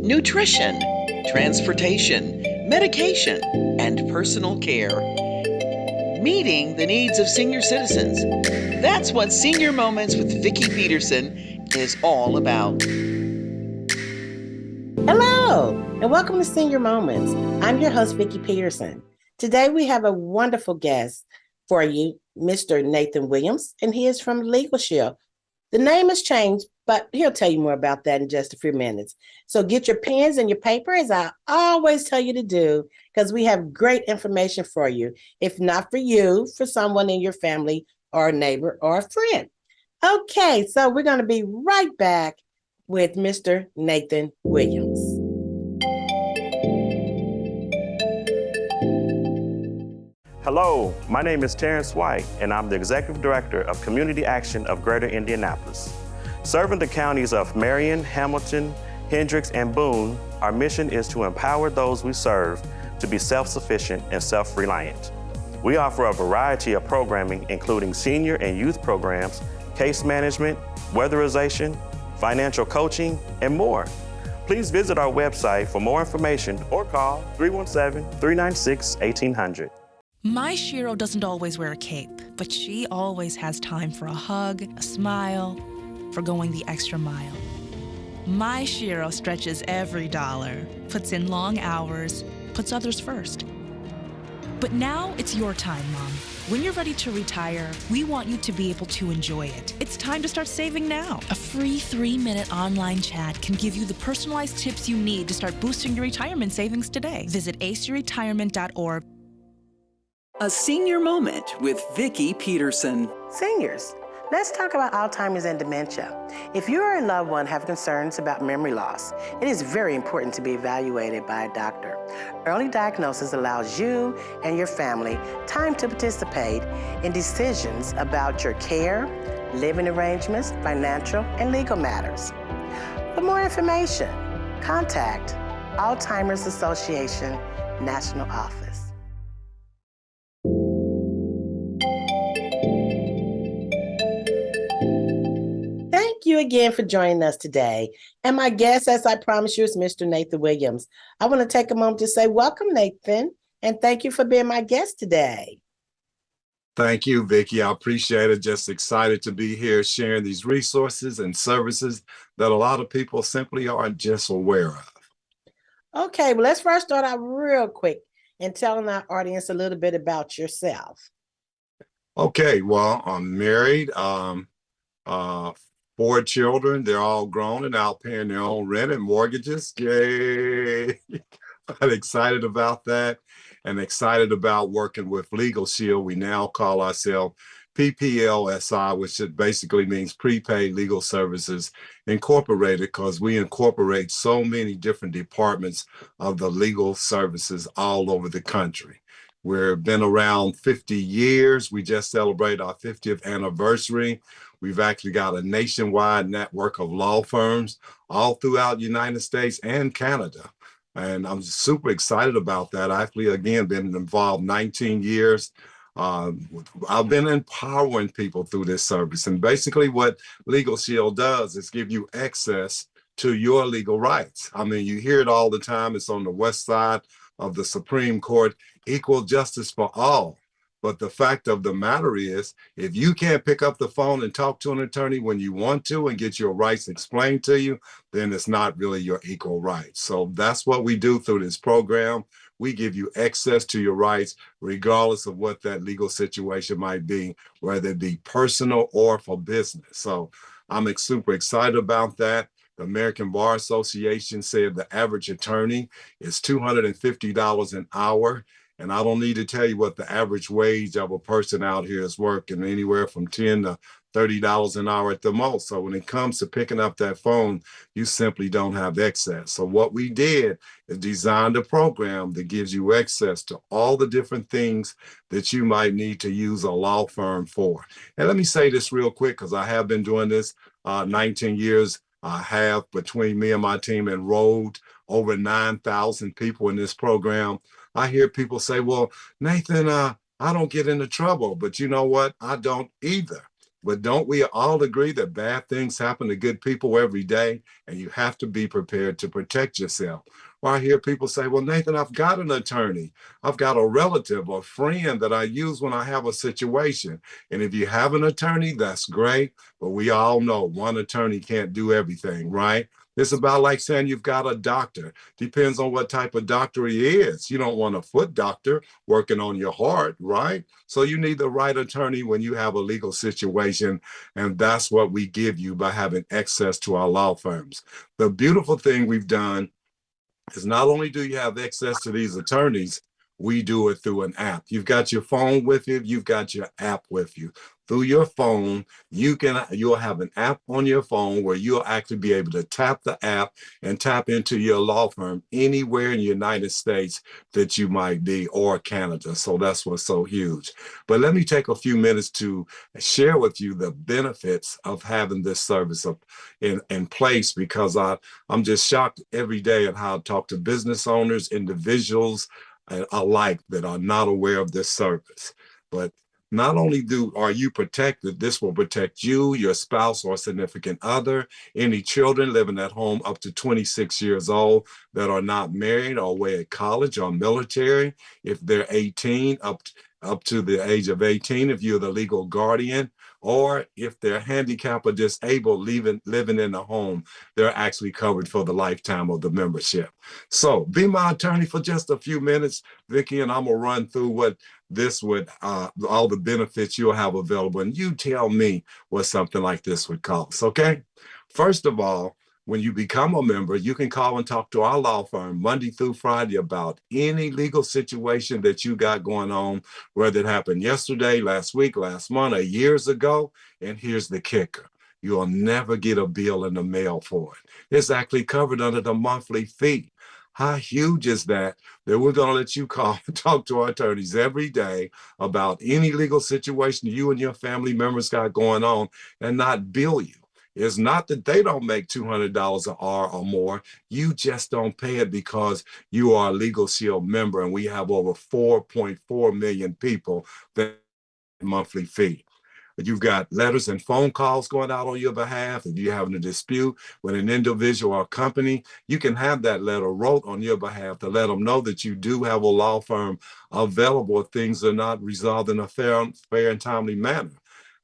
nutrition, transportation, medication, and personal care. Meeting the needs of senior citizens. That's what Senior Moments with Vicki Peterson is all about. Hello, and welcome to Senior Moments. I'm your host, Vicki Peterson. Today we have a wonderful guest for you, Mr. Nathan Williams, and he is from Legal Shield. The name has changed, but he'll tell you more about that in just a few minutes. So get your pens and your paper, as I always tell you to do, because we have great information for you. If not for you, for someone in your family or a neighbor or a friend. Okay, so we're going to be right back with Mr. Nathan Williams. Hello, my name is Terrence White, and I'm the Executive Director of Community Action of Greater Indianapolis. Serving the counties of Marion, Hamilton, Hendricks, and Boone, our mission is to empower those we serve to be self-sufficient and self-reliant. We offer a variety of programming, including senior and youth programs, case management, weatherization, financial coaching, and more. Please visit our website for more information or call 317-396-1800. My Shiro doesn't always wear a cape, but she always has time for a hug, a smile, for going the extra mile. My Shiro stretches every dollar, puts in long hours, puts others first. But now it's your time, Mom. When you're ready to retire, we want you to be able to enjoy it. It's time to start saving now. A free 3-minute online chat can give you the personalized tips you need to start boosting your retirement savings today. Visit aceyourretirement.org. A Senior Moment with Vicki Peterson. Seniors, let's talk about Alzheimer's and dementia. If you or a loved one have concerns about memory loss, it is very important to be evaluated by a doctor. Early diagnosis allows you and your family time to participate in decisions about your care, living arrangements, financial, and legal matters. For more information, contact Alzheimer's Association National Office. Thank you again for joining us today. And my guest, as I promised you, is Mr. Nathan Williams. I want to take a moment to say welcome, Nathan, and thank you for being my guest today. Thank you, Vicki. I appreciate it. Just excited to be here sharing these resources and services that a lot of people simply aren't just aware of. Okay, well, let's first start out real quick and telling our audience a little bit about yourself. Okay, well, I'm married, 4 children. They're all grown and out paying their own rent and mortgages. Yay! I'm excited about that and excited about working with Legal Shield. We now call ourselves PPLSI, which basically means Prepaid Legal Services Incorporated, because we incorporate so many different departments of the legal services all over the country. We've been around 50 years. We just celebrated our 50th anniversary. We've actually got a nationwide network of law firms all throughout the United States and Canada. And I'm super excited about that. I actually, again, been involved 19 years. I've been empowering people through this service. And basically what Legal Shield does is give you access to your legal rights. I mean, you hear it all the time. It's on the west side of the Supreme Court, equal justice for all. But the fact of the matter is, if you can't pick up the phone and talk to an attorney when you want to and get your rights explained to you, then it's not really your equal rights. So that's what we do through this program. We give you access to your rights, regardless of what that legal situation might be, whether it be personal or for business. So I'm super excited about that. The American Bar Association said the average attorney is $250 an hour. And I don't need to tell you what the average wage of a person out here is working, anywhere from $10 to $30 an hour at the most. So when it comes to picking up that phone, you simply don't have access. So what we did is designed a program that gives you access to all the different things that you might need to use a law firm for. And let me say this real quick, because I have been doing this 19 years. I have, between me and my team, enrolled over 9,000 people in this program. I hear people say, well, Nathan, I don't get into trouble, but you know what? I don't either. But don't we all agree that bad things happen to good people every day, and you have to be prepared to protect yourself? Well, I hear people say, well, Nathan, I've got an attorney. I've got a relative or friend that I use when I have a situation. And if you have an attorney, that's great. But we all know one attorney can't do everything, right? It's about like saying you've got a doctor. Depends on what type of doctor he is. You don't want a foot doctor working on your heart, right? So you need the right attorney when you have a legal situation. And that's what we give you by having access to our law firms. The beautiful thing we've done is not only do you have access to these attorneys, we do it through an app. You've got your phone with you, you've got your app with you. Through your phone, you'll have an app on your phone where you'll actually be able to tap the app and tap into your law firm anywhere in the United States that you might be, or Canada. So that's what's so huge. But let me take a few minutes to share with you the benefits of having this service in place, because I'm just shocked every day at how I talk to business owners, individuals alike that are not aware of this service. But not only are you protected, this will protect you, your spouse or significant other, any children living at home up to 26 years old that are not married or away at college or military. If they're 18, up to the age of 18, if you're the legal guardian, or if they're handicapped or disabled living in a home, they're actually covered for the lifetime of the membership. So be my attorney for just a few minutes, Vicki, and I'm gonna run through what this would, all the benefits you'll have available, and you tell me what something like this would cost, okay? First of all, when you become a member, you can call and talk to our law firm Monday through Friday about any legal situation that you got going on, whether it happened yesterday, last week, last month, or years ago. And here's the kicker. You'll never get a bill in the mail for it. It's actually covered under the monthly fee. How huge is that? That we're going to let you call and talk to our attorneys every day about any legal situation you and your family members got going on and not bill you. It's not that they don't make $200 an hour or more. You just don't pay it because you are a Legal Shield member, and we have over 4.4 million people that monthly fee. You've got letters and phone calls going out on your behalf. If you're having a dispute with an individual or company, you can have that letter wrote on your behalf to let them know that you do have a law firm available if things are not resolved in a fair and timely manner.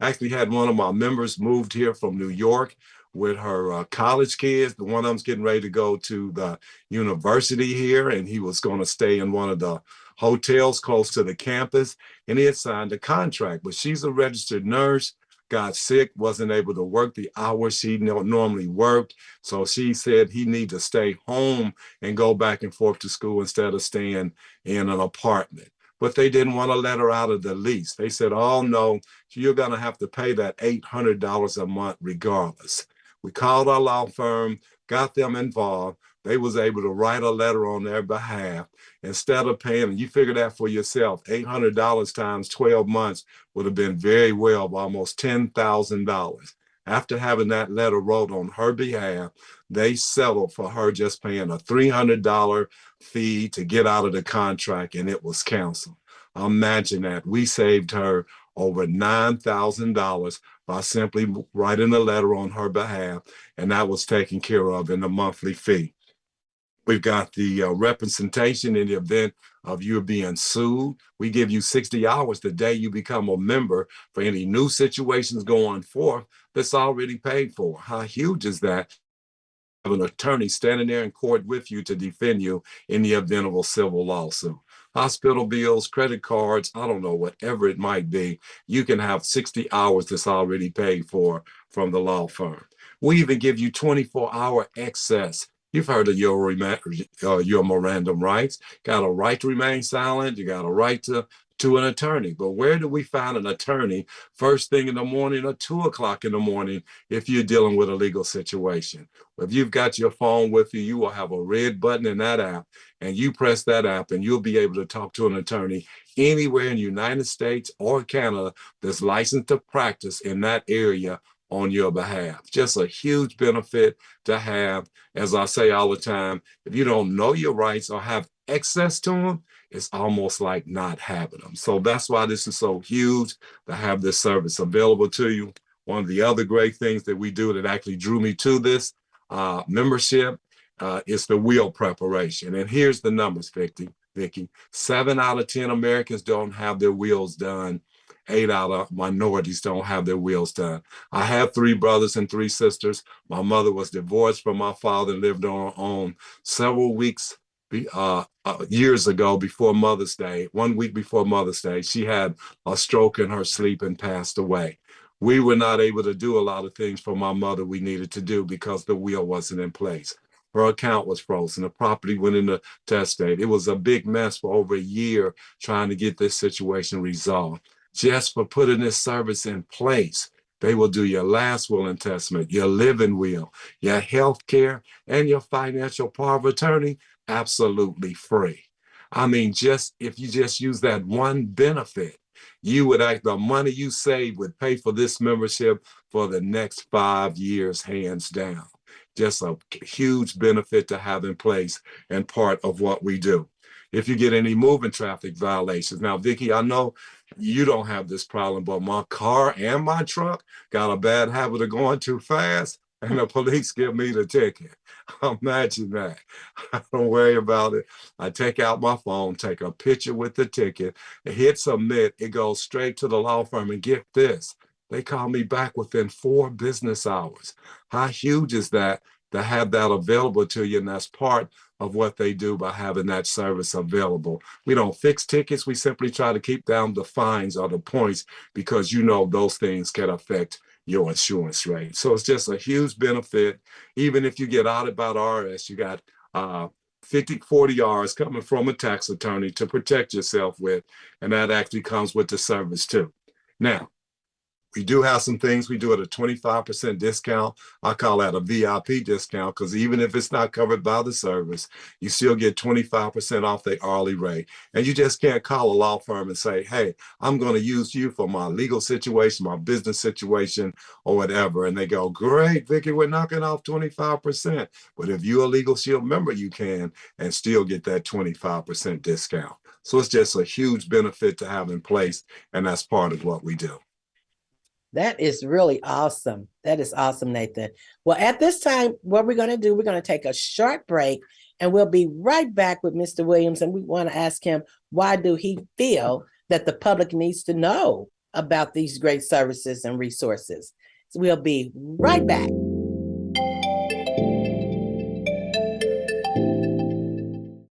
I actually had one of my members moved here from New York with her college kids. The one of them's getting ready to go to the university here, and he was going to stay in one of the hotels close to the campus, and he had signed a contract. But she's a registered nurse, got sick, wasn't able to work the hours she normally worked. So she said he needed to stay home and go back and forth to school instead of staying in an apartment. But they didn't want to let her out of the lease. They said, oh no, you're going to have to pay that $800 a month regardless. We called our law firm, got them involved. They was able to write a letter on their behalf instead of paying. And you figure that for yourself, $800 times 12 months would have been very well almost $10,000. After having that letter wrote on her behalf, they settled for her just paying a $300 fee to get out of the contract, and it was canceled. Imagine that. We saved her over $9,000 by simply writing a letter on her behalf, and that was taken care of in the monthly fee. We've got the representation in the event of you being sued. We give you 60 hours the day you become a member for any new situations going forth that's already paid for. How huge is that? Have an attorney standing there in court with you to defend you in the event of a civil lawsuit. Hospital bills, credit cards, I don't know, whatever it might be, you can have 60 hours that's already paid for from the law firm. We even give you 24-hour access. You've heard of your Miranda rights. Got a right to remain silent. You got a right to an attorney. But where do we find an attorney first thing in the morning or 2 o'clock in the morning if you're dealing with a legal situation? If you've got your phone with you, you will have a red button in that app, and you press that app and you'll be able to talk to an attorney anywhere in the United States or Canada that's licensed to practice in that area on your behalf. Just a huge benefit to have. As I say all the time, if you don't know your rights or have access to them, it's almost like not having them. So that's why this is so huge to have this service available to you. One of the other great things that we do that actually drew me to this membership is the wheel preparation. And here's the numbers, Vicki. 7 out of 10 Americans don't have their wheels done. 8 out of minorities don't have their wheels done. I have 3 brothers and 3 sisters. My mother was divorced from my father and lived on her own. Several weeks, years ago, before Mother's Day, 1 week before Mother's Day, she had a stroke in her sleep and passed away. We were not able to do a lot of things for my mother we needed to do because the wheel wasn't in place. Her account was frozen. The property went into testate. It was a big mess for over a year trying to get this situation resolved. Just for putting this service in place, they will do your last will and testament, your living will, your health care, and your financial power of attorney absolutely free. I mean, just if you just use that one benefit, you would the money you save would pay for this membership for the next 5 years, hands down. Just a huge benefit to have in place and part of what we do. If you get any moving traffic violations. Now, Vicki, I know you don't have this problem, but my car and my truck got a bad habit of going too fast, and the police give me the ticket. Imagine that. I don't worry about it. I take out my phone, take a picture with the ticket, hit submit, it goes straight to the law firm, and get this, they call me back within 4 business hours. How huge is that to have that available to you? And that's part of what they do by having that service available. We don't fix tickets. We simply try to keep down the fines or the points because those things can affect your insurance rate. So it's just a huge benefit. Even if you get audited by the IRS, you got 40 hours coming from a tax attorney to protect yourself with, and that actually comes with the service too. Now, we do have some things we do at a 25% discount. I call that a VIP discount because even if it's not covered by the service, you still get 25% off the hourly rate. And you just can't call a law firm and say, hey, I'm going to use you for my legal situation, my business situation, or whatever. And they go, great, Vicki, we're knocking off 25%. But if you're a Legal Shield member, you can and still get that 25% discount. So it's just a huge benefit to have in place. And that's part of what we do. That is really awesome. That is awesome, Nathan. Well, at this time, what we're going to do, we're going to take a short break and we'll be right back with Mr. Williams. And we want to ask him, why do he feel that the public needs to know about these great services and resources? So we'll be right back.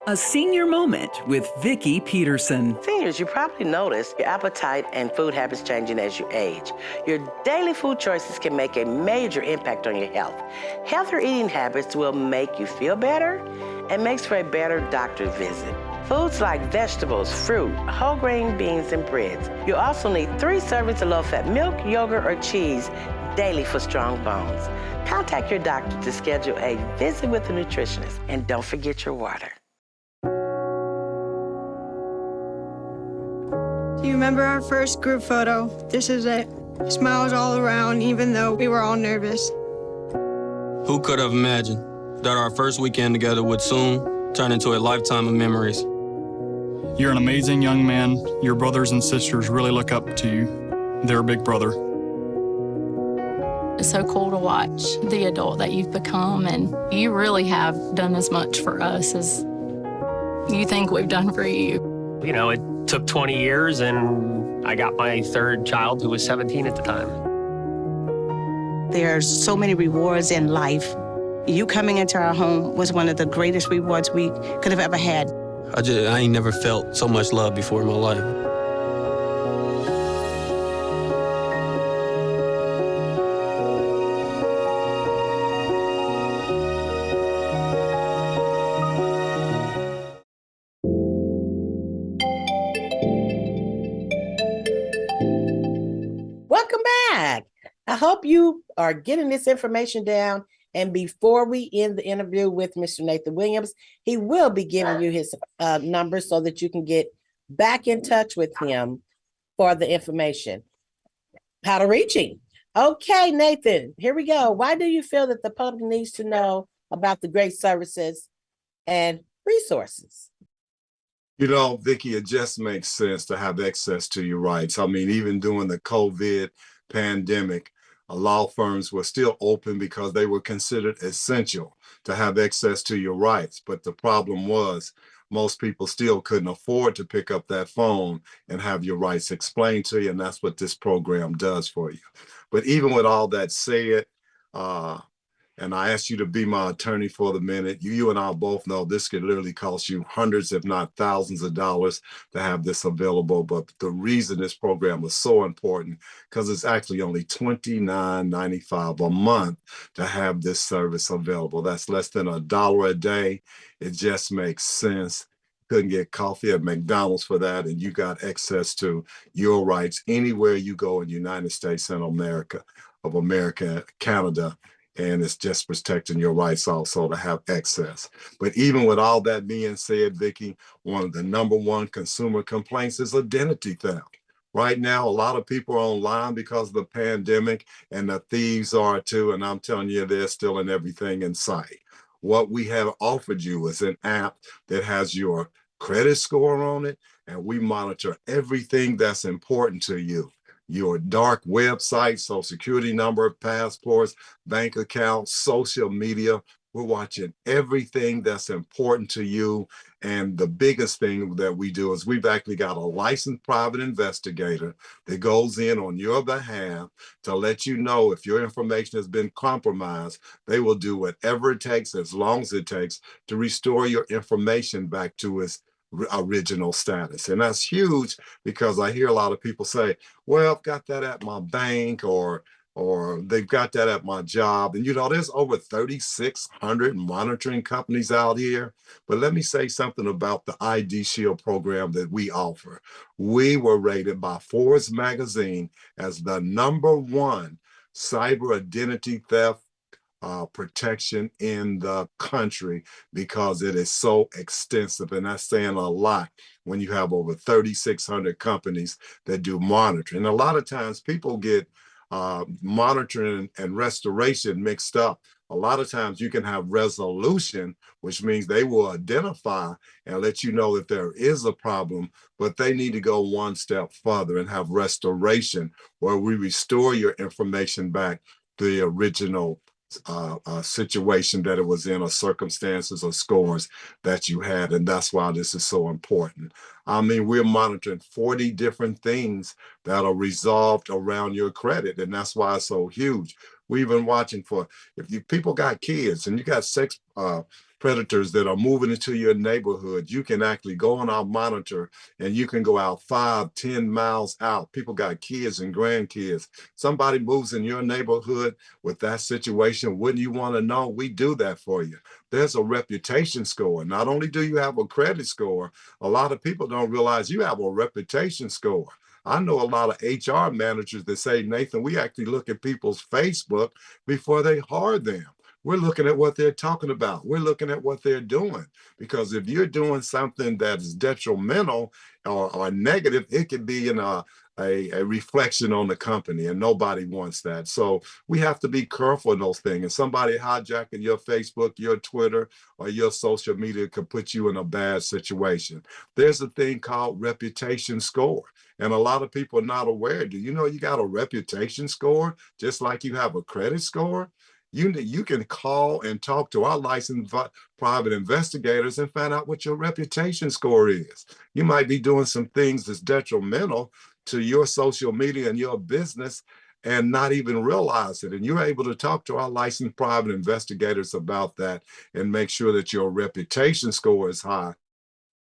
A senior moment with Vicki Peterson. Seniors, you probably notice your appetite and food habits changing as you age. Your daily food choices can make a major impact on your health. Healthier eating habits will make you feel better and makes for a better doctor visit. Foods like vegetables, fruit, whole grain beans, and breads. You'll also need 3 servings of low-fat milk, yogurt, or cheese daily for strong bones. Contact your doctor to schedule a visit with a nutritionist. And don't forget your water. Do you remember our first group photo? This is it. Smiles all around, even though we were all nervous. Who could have imagined that our first weekend together would soon turn into a lifetime of memories? You're an amazing young man. Your brothers and sisters really look up to you. They're a big brother. It's so cool to watch the adult that you've become, and you really have done as much for us as you think we've done for you. You know, it took 20 years, and I got my 3rd child, who was 17 at the time. There's so many rewards in life. You coming into our home was one of the greatest rewards we could have ever had. I ain't never felt so much love before in my life. Welcome back. I hope you are getting this information down. And before we end the interview with Mr. Nathan Williams, he will be giving you his number so that you can get back in touch with him for the information, how to reach him. Okay, Nathan, here we go. Why do you feel that the public needs to know about the great services and resources? You know, Vicki, it just makes sense to have access to your rights. I mean, even during the COVID pandemic, law firms were still open because they were considered essential to have access to your rights. But the problem was most people still couldn't afford to pick up that phone and have your rights explained to you. And that's what this program does for you. But even with all that said, and I asked you to be my attorney for the minute. You and I both know this could literally cost you hundreds, if not thousands of dollars to have this available. But the reason this program is so important, because it's actually only $29.95 a month to have this service available. That's less than $1 a day. It just makes sense. Couldn't get coffee at McDonald's for that, and you got access to your rights anywhere you go in the United States and America, Canada, and it's just protecting your rights also to have access. But even with all that being said, Vicki, one of the number one consumer complaints is identity theft. Right now, a lot of people are online because of the pandemic, and the thieves are too, and I'm telling you, they're stealing everything in sight. What we have offered you is an app that has your credit score on it, and we monitor everything that's important to you. Your dark website, social security number, passports, bank accounts, social media. We're watching everything that's important to you. And the biggest thing that we do is we've actually got a licensed private investigator that goes in on your behalf to let you know if your information has been compromised. They will do whatever it takes, as long as it takes, to restore your information back to its original status. And that's huge, because I hear a lot of people say, well, I've got that at my bank, or they've got that at my job. And there's over 3,600 monitoring companies out here. But let me say something about the ID Shield program that we offer. We were rated by Forbes magazine as the #1 cyber identity theft protection in the country, because it is so extensive. And that's saying a lot when you have over 3,600 companies that do monitoring. A lot of times people get monitoring and restoration mixed up. A lot of times you can have resolution, which means they will identify and let you know that there is a problem, but they need to go one step further and have restoration, where we restore your information back to the original situation that it was in, or circumstances or scores that you had. And that's why this is so important. I mean, we're monitoring 40 different things that are resolved around your credit. And that's why it's so huge. We've been watching for, if you people got kids and you got sex predators that are moving into your neighborhood, you can actually go on our monitor and you can go out 5-10 miles out. People got kids and grandkids. Somebody moves in your neighborhood with that situation, wouldn't you want to know? We do that for you. There's a reputation score. Not only do you have a credit score, a lot of people don't realize you have a reputation score. I know a lot of HR managers that say, Nathan, we actually look at people's Facebook before they hire them. We're looking at what they're talking about. We're looking at what they're doing. Because if you're doing something that is detrimental or negative, it could be in a reflection on the company, and nobody wants that. So we have to be careful in those things. And somebody hijacking your Facebook, your Twitter, or your social media could put you in a bad situation. There's a thing called reputation score. And a lot of people are not aware. Do you know you got a reputation score just like you have a credit score? You can call and talk to our licensed private investigators and find out what your reputation score is. You might be doing some things that's detrimental to your social media and your business and not even realize it. And you're able to talk to our licensed private investigators about that and make sure that your reputation score is high,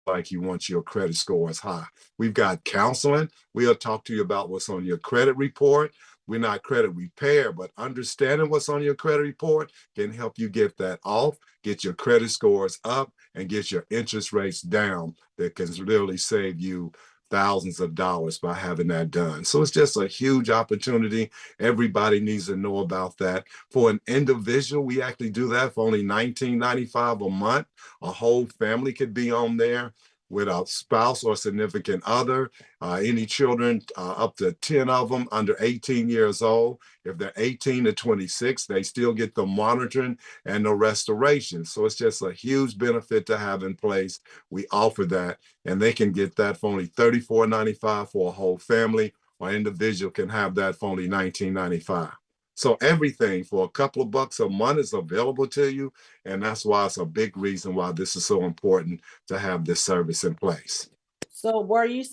like you want your credit score is high. We've got counseling. We'll talk to you about what's on your credit report. We're not credit repair, but understanding what's on your credit report can help you get that off, get your credit scores up, and get your interest rates down. That can literally save you thousands of dollars by having that done. So it's just a huge opportunity. Everybody needs to know about that. For an individual, we actually do that for only $19.95 a month. A whole family could be on there with a spouse or significant other, any children, up to 10 of them under 18 years old. If they're 18 to 26, they still get the monitoring and the restoration. So it's just a huge benefit to have in place. We offer that, and they can get that for only $34.95 for a whole family, or individual can have that for only $19.95. So everything for a couple of bucks a month is available to you. And that's why it's a big reason why this is so important to have this service in place. So are you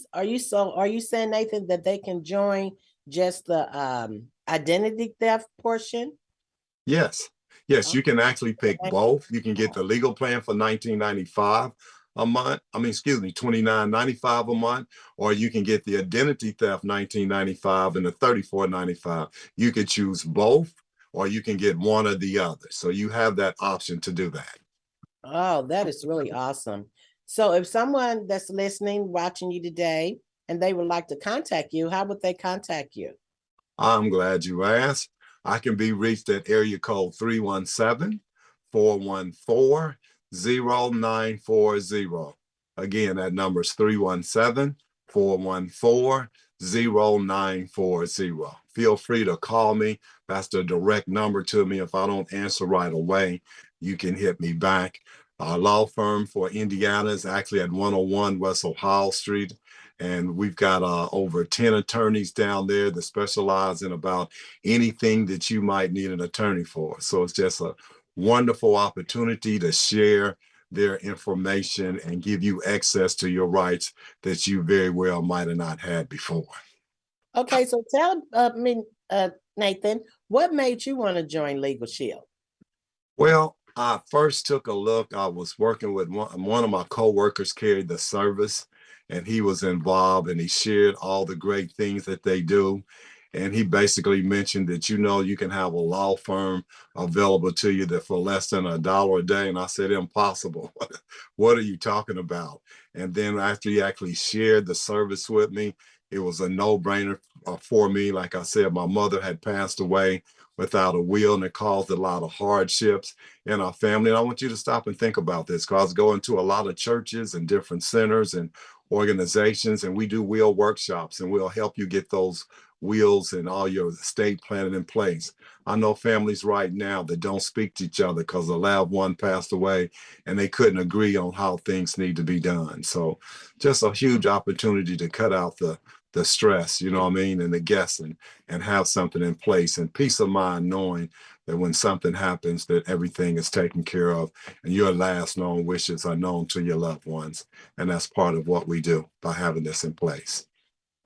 saying, Nathan, that they can join just the identity theft portion? Yes. Yes, you can actually pick both. You can get the legal plan for $19.95 a month. I mean, excuse me, $29.95 a month, or you can get the identity theft $19.95 and the $34.95. You could choose both, or you can get one or the other. So you have that option to do that. Oh, that is really awesome. So if someone that's listening, watching you today, and they would like to contact you, how would they contact you? I'm glad you asked. I can be reached at area code 317-414-0940. Again, that number is 317-414-0940. Feel free to call me. That's the direct number to me. If I don't answer right away, you can hit me back. Our law firm for Indiana is actually at 101 West Ohio Street. And we've got over 10 attorneys down there that specialize in about anything that you might need an attorney for. So it's just a wonderful opportunity to share their information and give you access to your rights that you very well might have not had before. Okay, so tell me, Nathan, what made you want to join Legal Shield? Well, I first took a look. I was working with one of my coworkers carried the service, and he was involved, and he shared all the great things that they do. And he basically mentioned that, you can have a law firm available to you that for less than $1 a day. And I said, impossible. What are you talking about? And then after he actually shared the service with me, it was a no-brainer for me. Like I said, my mother had passed away without a will, and it caused a lot of hardships in our family. And I want you to stop and think about this, because I was going to a lot of churches and different centers and organizations, and we do will workshops, and we'll help you get those wills and all your estate planning in place. I know families right now that don't speak to each other because a loved one passed away and they couldn't agree on how things need to be done. So just a huge opportunity to cut out the stress, you know what I mean, and the guessing, and have something in place, and peace of mind knowing that when something happens, that everything is taken care of and your last known wishes are known to your loved ones. And that's part of what we do by having this in place.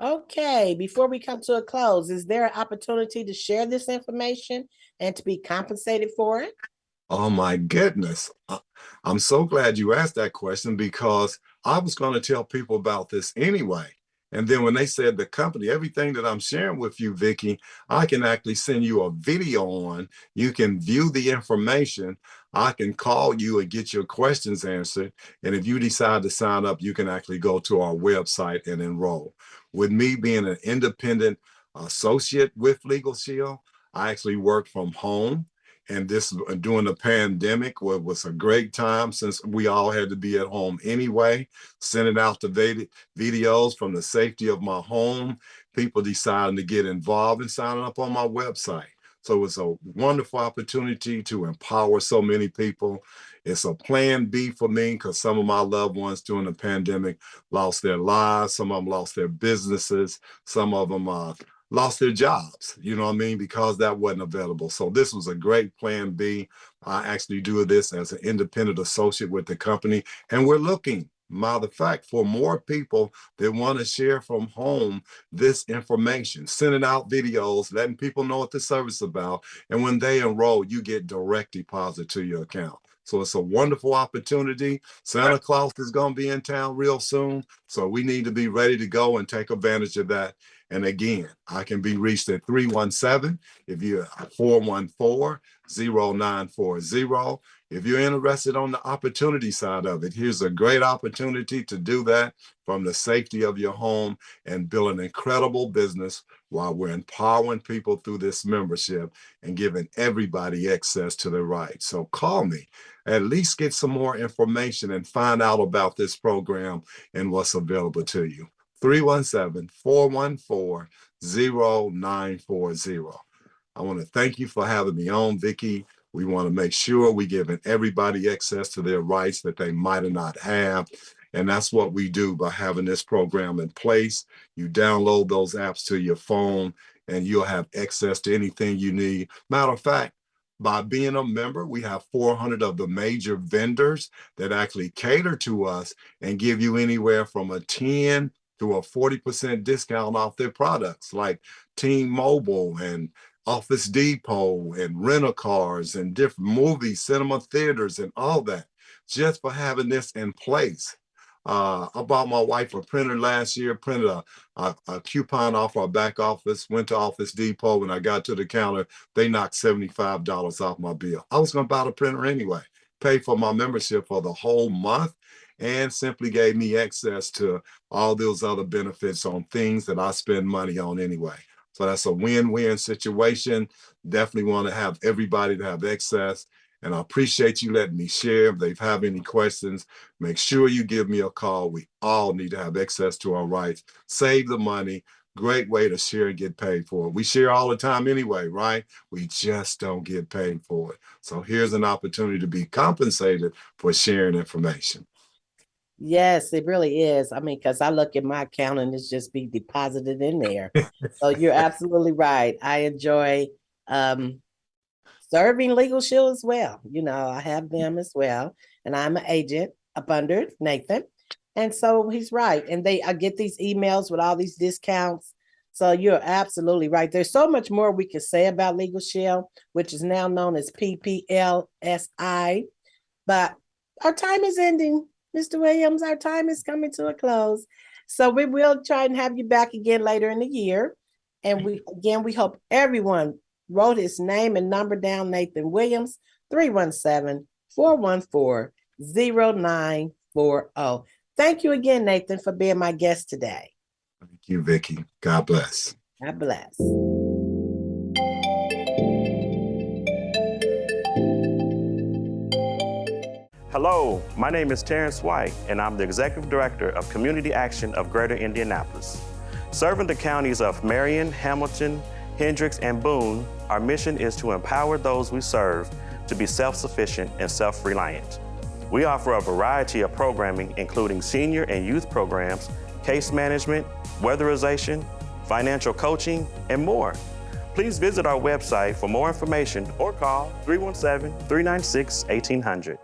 Okay, before we come to a close, is there an opportunity to share this information and to be compensated for it? Oh my goodness. I'm so glad you asked that question, because I was going to tell people about this anyway. And then when they said the company, everything that I'm sharing with you, Vicki, I can actually send you a video on. You can view the information. I can call you and get your questions answered. And if you decide to sign up, you can actually go to our website and enroll. With me being an independent associate with Legal Shield, I actually work from home. And this during the pandemic was a great time, since we all had to be at home anyway, sending out the videos from the safety of my home, people deciding to get involved and signing up on my website. So it's a wonderful opportunity to empower so many people. It's a plan B for me, because some of my loved ones during the pandemic lost their lives. Some of them lost their businesses. Some of them lost their jobs, you know what I mean, because that wasn't available. So this was a great plan B. I actually do this as an independent associate with the company, and we're looking, matter of fact, for more people that want to share from home this information, sending out videos, letting people know what the service is about. And when they enroll, you get direct deposit to your account. So it's a wonderful opportunity. Santa Claus is going to be in town real soon. So we need to be ready to go and take advantage of that. And again, I can be reached at 317 if you're 414-0940. If you're interested on the opportunity side of it, here's a great opportunity to do that from the safety of your home and build an incredible business while we're empowering people through this membership and giving everybody access to their rights. So call me, at least get some more information and find out about this program and what's available to you. 317-414-0940. I want to thank you for having me on, Vicki. We want to make sure we're giving everybody access to their rights that they might not have. And that's what we do by having this program in place. You download those apps to your phone. and you'll have access to anything you need. Matter of fact, by being a member, we have 400 of the major vendors that actually cater to us and give you anywhere from a 10 to a 40% discount off their products, like T-Mobile and Office Depot and rental cars and different movies, cinema theaters, and all that, just for having this in place. I bought my wife a printer last year, printed a coupon off our back office, went to Office Depot. When I got to the counter, they knocked $75 off my bill. I was going to buy the printer anyway, pay for my membership for the whole month, and simply gave me access to all those other benefits on things that I spend money on anyway. So that's a win-win situation. Definitely want to have everybody to have access. And I appreciate you letting me share. If they have any questions, make sure you give me a call. We all need to have access to our rights. Save the money. Great way to share and get paid for it. We share all the time anyway, right? We just don't get paid for it. So here's an opportunity to be compensated for sharing information. Yes, it really is. I mean, because I look at my account and it's just be deposited in there. So you're absolutely right. I enjoy serving Legal Shield as well. You know, I have them as well. And I'm an agent up under Nathan. And so he's right. And I get these emails with all these discounts. So you're absolutely right. There's so much more we can say about Legal Shield, which is now known as PPLSI. But our time is ending. Mr. Williams, our time is coming to a close. So we will try and have you back again later in the year. And we hope everyone wrote his name and number down, Nathan Williams, 317-414-0940. Thank you again, Nathan, for being my guest today. Thank you, Vicki. God bless. God bless. Hello, my name is Terrence White, and I'm the Executive Director of Community Action of Greater Indianapolis. Serving the counties of Marion, Hamilton, Hendricks, and Boone, our mission is to empower those we serve to be self-sufficient and self-reliant. We offer a variety of programming, including senior and youth programs, case management, weatherization, financial coaching, and more. Please visit our website for more information or call 317-396-1800.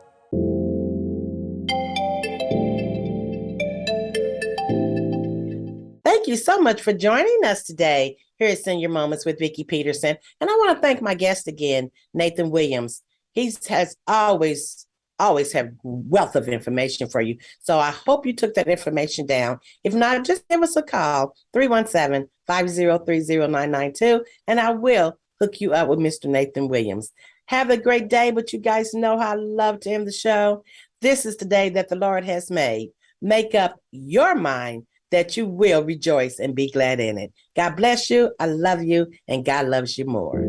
Thank you so much for joining us today here at Senior Moments with Vicki Peterson. And I want to thank my guest again, Nathan Williams. He has always have wealth of information for you. So I hope you took that information down. If not, just give us a call, 317-503-0992, and I will hook you up with Mr. Nathan Williams. Have a great day, but you guys know how I love to end the show. This is the day that the Lord has made. Make up your mind that you will rejoice and be glad in it. God bless you. I love you, and God loves you more.